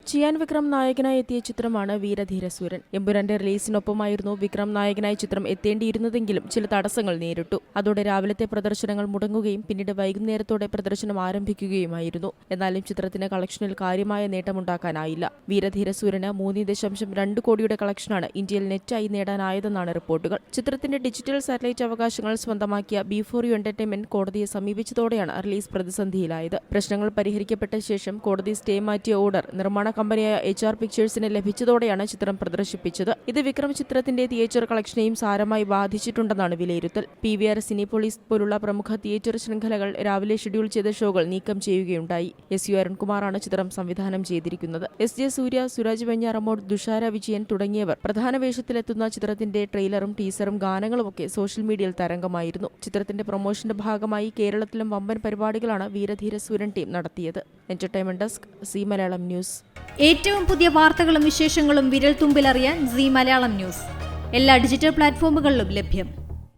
ചിയാൻ വിക്രം നായകനായി എത്തിയ ചിത്രമാണ് വീരധീരസൂരൻ. എമ്പുരാന്റെ റിലീസിനൊപ്പമായിരുന്നു വിക്രം നായകനായി ചിത്രം എത്തേണ്ടിയിരുന്നതെങ്കിലും ചില തടസ്സങ്ങൾ നേരിട്ടു. അതോടെ രാവിലത്തെ പ്രദർശനങ്ങൾ മുടങ്ങുകയും പിന്നീട് വൈകുന്നേരത്തോടെ പ്രദർശനം ആരംഭിക്കുകയുമായിരുന്നു. എന്നാലും ചിത്രത്തിന് കളക്ഷനിൽ കാര്യമായ നേട്ടമുണ്ടാക്കാനായില്ല. വീരധീരസൂരന് 3.2 കോടിയുടെ കളക്ഷനാണ് ഇന്ത്യയിൽ നെറ്റായി നേടാനായതെന്നാണ് റിപ്പോർട്ടുകൾ. ചിത്രത്തിന്റെ ഡിജിറ്റൽ സാറ്റലൈറ്റ് അവകാശങ്ങൾ സ്വന്തമാക്കിയ B4U എന്റർടൈൻമെന്റ് കോടതിയെ സമീപിച്ചതോടെയാണ് റിലീസ് പ്രതിസന്ധിയിലായത്. പ്രശ്നങ്ങൾ പരിഹരിക്കപ്പെട്ട ശേഷം കോടതി സ്റ്റേ മാറ്റിയ ഓർഡർ നിർമ്മാണ കമ്പനിയായ HR പിക്ചേഴ്സിന് ലഭിച്ചതോടെയാണ് ചിത്രം പ്രദർശിപ്പിച്ചത്. ഇത് വിക്രം ചിത്രത്തിന്റെ തിയേറ്റർ കളക്ഷനെയും സാരമായി ബാധിച്ചിട്ടുണ്ടെന്നാണ് വിലയിരുത്തൽ. PVR സിനിപോളിസ് പോലുള്ള പ്രമുഖ തിയേറ്റർ ശൃംഖലകൾ രാവിലെ ഷെഡ്യൂൾ ചെയ്ത ഷോകൾ നീക്കം ചെയ്യുകയുണ്ടായി. SU അരുൺകുമാറാണ് ചിത്രം സംവിധാനം ചെയ്തിരിക്കുന്നത്. SJ സൂര്യ, സുരാജ് വെഞ്ഞാറമ്മൂട്, തുഷാര വിജയൻ തുടങ്ങിയവർ പ്രധാന വേഷത്തിലെത്തുന്ന ചിത്രത്തിന്റെ ട്രെയിലറും ടീസറും ഗാനങ്ങളുമൊക്കെ സോഷ്യൽ മീഡിയയിൽ തരംഗമായിരുന്നു. ചിത്രത്തിന്റെ പ്രൊമോഷന്റെ ഭാഗമായി കേരളത്തിലും വമ്പൻ പരിപാടികളാണ് വീരധീരസൂരൻ ടീം നടത്തിയത്. Entertainment desk, C Malayalam news. ഏറ്റവും പുതിയ വാർത്തകളും വിശേഷങ്ങളും വിരൽ തുമ്പിലറിയാൻ സി മലയാളം ന്യൂസ് എല്ലാ ഡിജിറ്റൽ പ്ലാറ്റ്ഫോമുകളിലും ലഭ്യം.